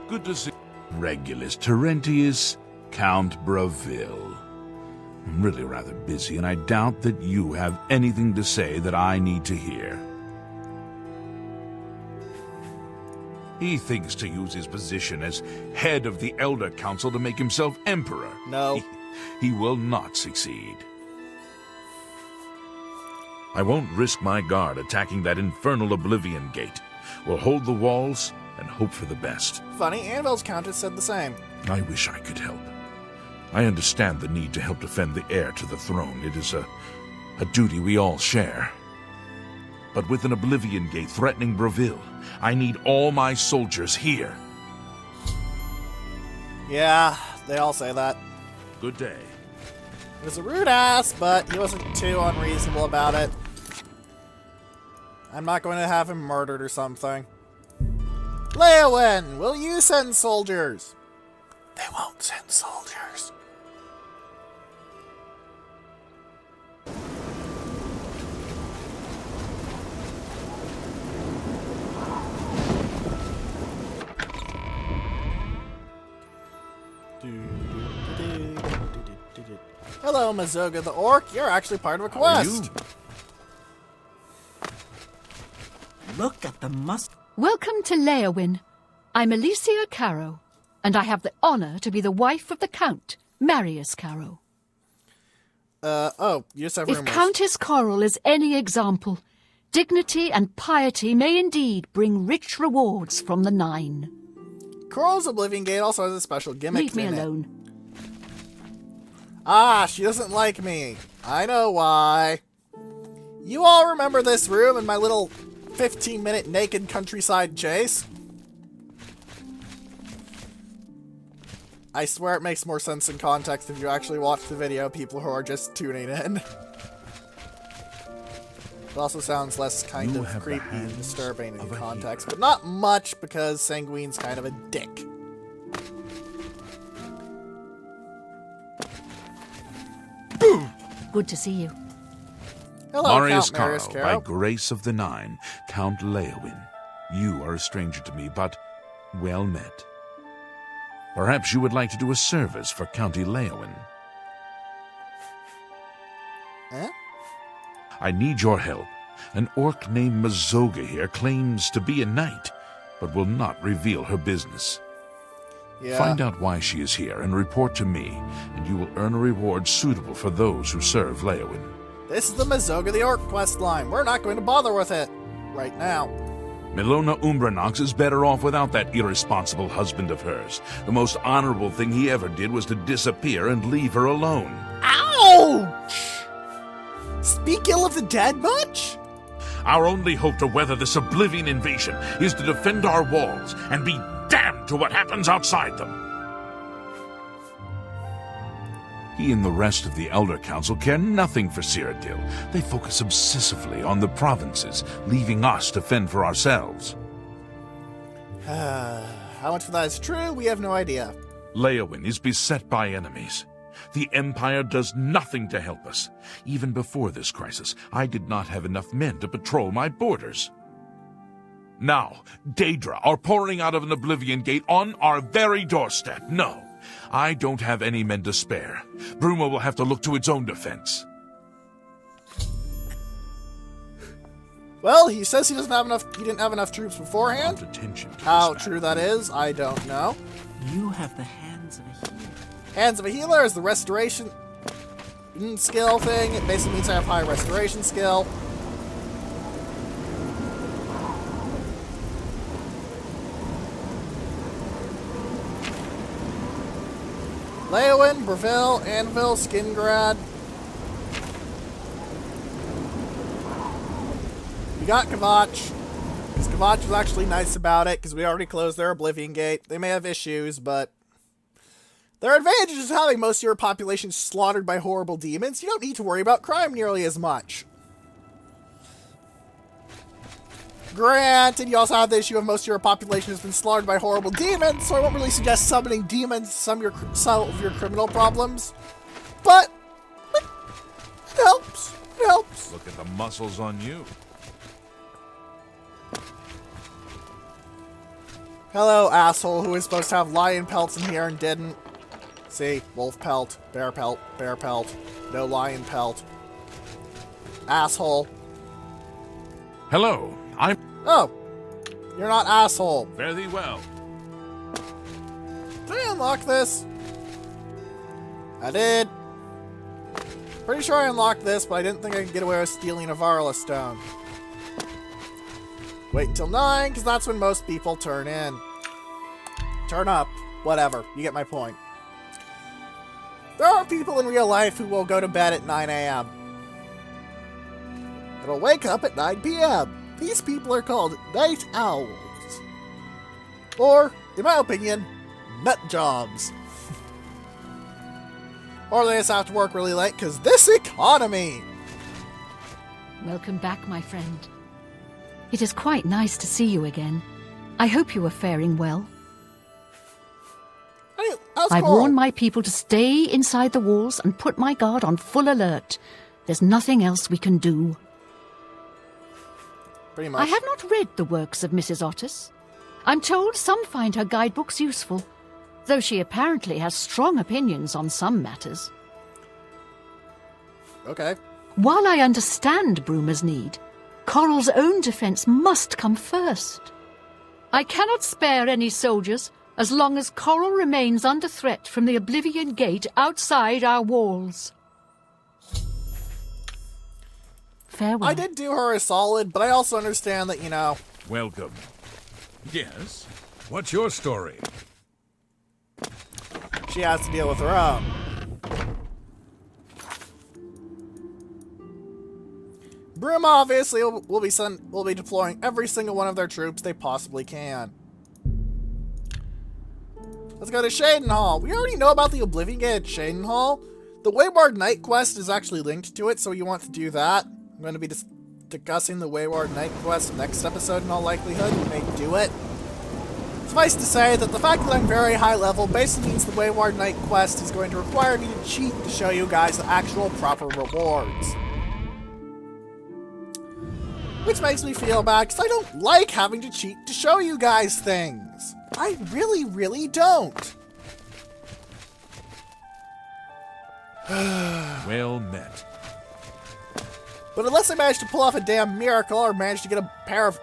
Good to see Regulus, Terentius, Count Bravil. I'm really rather busy, and I doubt that you have anything to say that I need to hear. He thinks to use his position as head of the Elder Council to make himself emperor. No. He will not succeed. I won't risk my guard attacking that infernal Oblivion Gate. We'll hold the walls and hope for the best. Funny, Anvil's Countess said the same. I wish I could help. I understand the need to help defend the heir to the throne. It is a duty we all share. But with an Oblivion Gate threatening Bravil, I need all my soldiers here. Yeah, they all say that. Good day. He was a rude ass, but he wasn't too unreasonable about it. I'm not going to have him murdered or something. Leowyn, will you send soldiers? They won't send soldiers. Hello, Mazoga the Orc. You're actually part of a quest. Look at the Welcome to Leowyn. I'm Alicia Caro, and I have the honor to be the wife of the Count, Marius Caro. Oh, you just have If rumors. Countess Coral is any example, dignity and piety may indeed bring rich rewards from the Nine. Coral's Oblivion Gate also has a special gimmick Leave me in it. alone. Ah, she doesn't like me. I know why. You all remember this room and my little 15-minute naked countryside chase? I swear it makes more sense in context if you actually watch the video, people who are just tuning in. It also sounds less kind You of have the creepy and hands disturbing in of a context, healer. but not much because Sanguine's kind of a dick. Good to see you. Hello, Marius Count Marius Caro, Caro. by grace of the Nine, Count Leowyn. You are a stranger to me, but well met. Perhaps you would like to do a service for County Leowyn. Eh? I need your help. An orc named Mazoga here claims to be a knight, but will not reveal her business. Yeah. Find out why she is here and report to me, and you will earn a reward suitable for those who serve Leowyn. This is the Mazoga the Orc quest line. We're not going to bother with it right now. Milona Umbranox is better off without that irresponsible husband of hers. The most honorable thing he ever did was to disappear and leave her alone. Ouch! Speak ill of the dead much? Our only hope to weather this Oblivion invasion is to defend our walls and be damned to what happens outside them. He and the rest of the Elder Council care nothing for Cyrodiil. They focus obsessively on the provinces, leaving us to fend for ourselves. How much of that is true, we have no idea. Leowyn is beset by enemies. The Empire does nothing to help us. Even before this crisis, I did not have enough men to patrol my borders. Now, Daedra are pouring out of an Oblivion Gate on our very doorstep. No, I don't have any men to spare. Bruma will have to look to its own defense. Well, he says he doesn't have enough. He didn't have enough troops beforehand. Attention to How this true matter. that is, I don't know. You have the hands of a healer. Hands of a Healer is the restoration skill thing. It basically means I have high restoration skill. Leowyn, Breville, Anvil, Skingrad. We got Kvatch. Because Kvatch was actually nice about it, because we already closed their Oblivion Gate. They may have issues, but their advantage is having most of your population slaughtered by horrible demons. You don't need to worry about crime nearly as much. Granted, you also have the issue of most of your population has been slaughtered by horrible demons, so I won't really suggest summoning demons to solve your criminal problems. But it helps. It helps. Look at the muscles on you. Hello, asshole who was supposed to have lion pelts in here and didn't. See, wolf pelt, bear pelt, no lion pelt. Asshole. Hello, I'm... Oh, you're not asshole. Fare thee well. Did I unlock this? I did. Pretty sure I unlocked this, but I didn't think I could get away with stealing a Varla stone. Wait until 9, because that's when most people turn in. Turn up. Whatever. You get my point. There are people in real life who will go to bed at 9 a.m. and will wake up at 9 p.m. These people are called night owls. Or, in my opinion, nut jobs. Or they just have to work really late because this economy. Welcome back, my friend. It is quite nice to see you again. I hope you are faring well. Hey, how's I've Coral? warned my people to stay inside the walls and put my guard on full alert. There's nothing else we can do. Pretty much. I have not read the works of Mrs. Otis. I'm told some find her guidebooks useful, though she apparently has strong opinions on some matters. Okay. While I understand Bruma's need, Coral's own defense must come first. I cannot spare any soldiers as long as Coral remains under threat from the Oblivion Gate outside our walls. Farewell. I did do her a solid, but I also understand that, you know... Welcome. Yes? What's your story? she has to deal with her own. Bruma obviously will be deploying every single one of their troops they possibly can. Let's go to Shadenhall. We already know about the Oblivion Gate at Shadenhall. The Wayward Knight quest is actually linked to it, so you want to do that. I'm going to be discussing the Wayward Knight quest next episode in all likelihood. We may do it. Suffice to say that the fact that I'm very high level basically means the Wayward Knight quest is going to require me to cheat to show you guys the actual proper rewards. Which makes me feel bad, because I don't like having to cheat to show you guys things. I really, really don't. Well met. But unless I manage to pull off a damn miracle or manage to get a pair of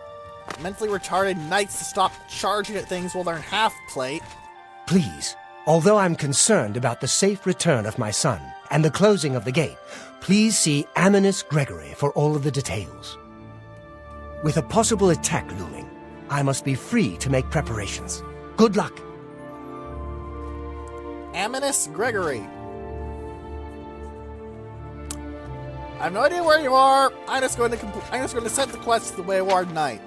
mentally retarded knights to stop charging at things while they're in half-plate... Please, although I'm concerned about the safe return of my son and the closing of the gate, please see Aminus Gregory for all of the details. With a possible attack looming, I must be free to make preparations. Good luck. Aminus Gregory. I have no idea where you are. I'm just going to send the quest to the Wayward Knight.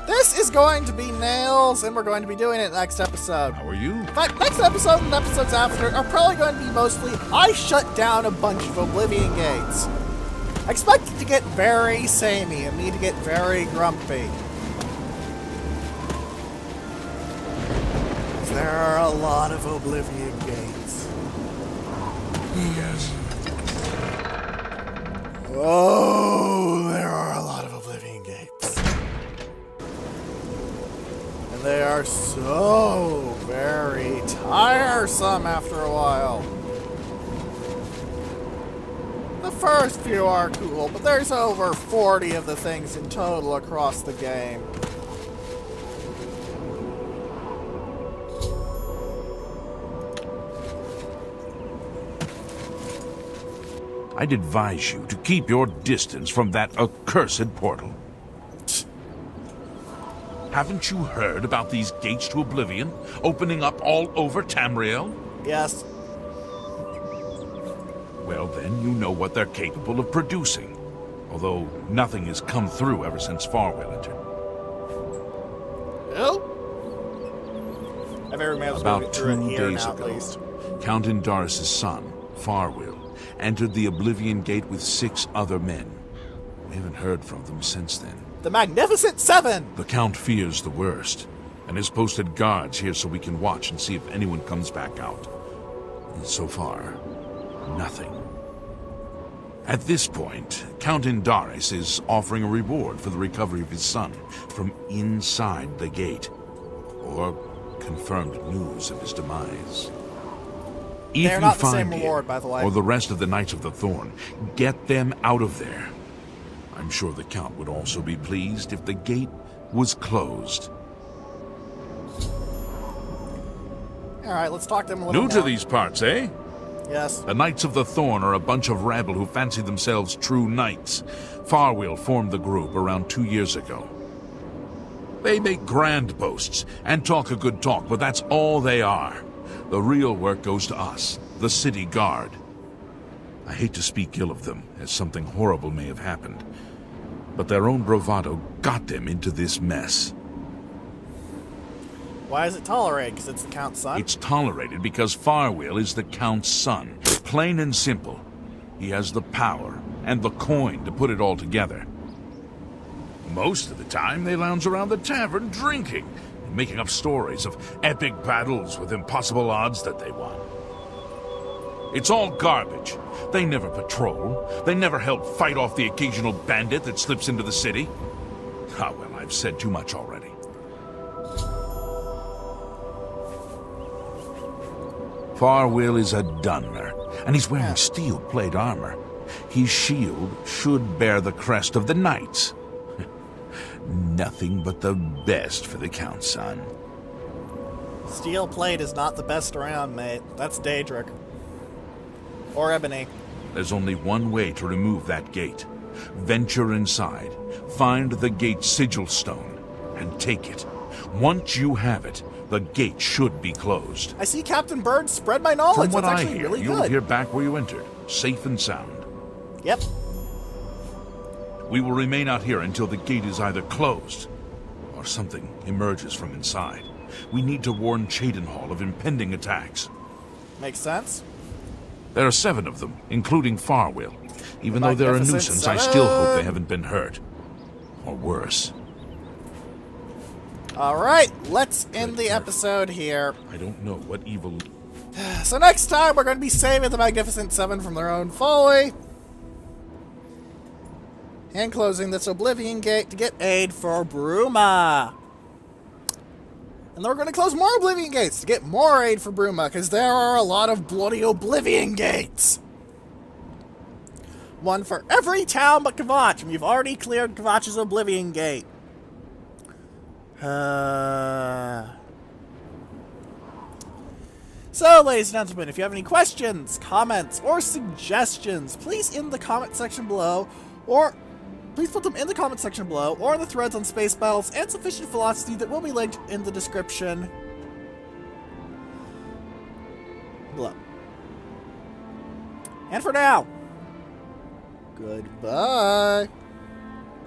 This is going to be nails, and we're going to be doing it next episode. How are you? In fact, next episode and episodes after are probably going to be mostly I shut down a bunch of Oblivion Gates. I expect it to get very samey and me to get very grumpy. There are a lot of Oblivion Gates. Yes. Oh, there are a lot of Oblivion Gates. And they are so very tiresome after a while. The first few are cool, but there's over 40 of the things in total across the game. I'd advise you to keep your distance from that accursed portal. Haven't you heard about these gates to Oblivion opening up all over Tamriel? Yes. Well, then you know what they're capable of producing. Although nothing has come through ever since Farwell entered. Who? I've ever managed to About get through 2 it here days now, at ago, least. Count Indaris' son, Farwell, entered the Oblivion Gate with 6 other men. We haven't heard from them since then. The Magnificent Seven! The Count fears the worst, and has posted guards here so we can watch and see if anyone comes back out. And so far, nothing. At this point, Count Indaris is offering a reward for the recovery of his son from inside the gate, or confirmed news of his demise. If They're you not the find same him, reward, by the way. or the rest of the Knights of the Thorn, get them out of there. I'm sure the Count would also be pleased if the gate was closed. Alright, let's talk to them a little New more. to these parts, eh? Yes. The Knights of the Thorn are a bunch of rabble who fancy themselves true knights. Farwell formed the group around 2 years ago. They make grand boasts and talk a good talk, but that's all they are. The real work goes to us, the city guard. I hate to speak ill of them, as something horrible may have happened, but their own bravado got them into this mess. Why is it tolerated? Because it's the Count's son? It's tolerated because Farwell is the Count's son. Plain and simple. He has the power and the coin to put it all together. Most of the time, they lounge around the tavern drinking, and making up stories of epic battles with impossible odds that they won. It's all garbage. They never patrol. They never help fight off the occasional bandit that slips into the city. Ah, well, I've said too much already. Farwill is a Dunmer, and he's wearing steel plate armor. His shield should bear the crest of the knights. Nothing but the best for the Count's son. Steel plate is not the best around, mate. That's Daedric. Or Ebony. There's only one way to remove that gate. Venture inside, find the gate sigil stone, and take it. Once you have it, the gate should be closed. I see Captain Bird spread my knowledge. From what That's I actually hear, really you'll good. hear back where you entered, safe and sound. Yep. We will remain out here until the gate is either closed or something emerges from inside. We need to warn Cheydinhal of impending attacks. Makes sense. There are 7 of them, including Farwill. Even The though they're a Magnificent nuisance, I still hope Seven. they haven't been hurt. Or worse. Alright, let's end the episode here. I don't know what evil... So next time, we're going to be saving the Magnificent Seven from their own folly. And closing this Oblivion Gate to get aid for Bruma. And then we're going to close more Oblivion Gates to get more aid for Bruma, because there are a lot of bloody Oblivion Gates. One for every town but Kvatch, and we've already cleared Kvatch's Oblivion Gate. So, ladies and gentlemen, if you have any questions, comments, or suggestions, please in the comment section below, or please put them in the comment section below, or in the threads on Space Battles and Sufficient Philosophy that will be linked in the description below. And for now, goodbye.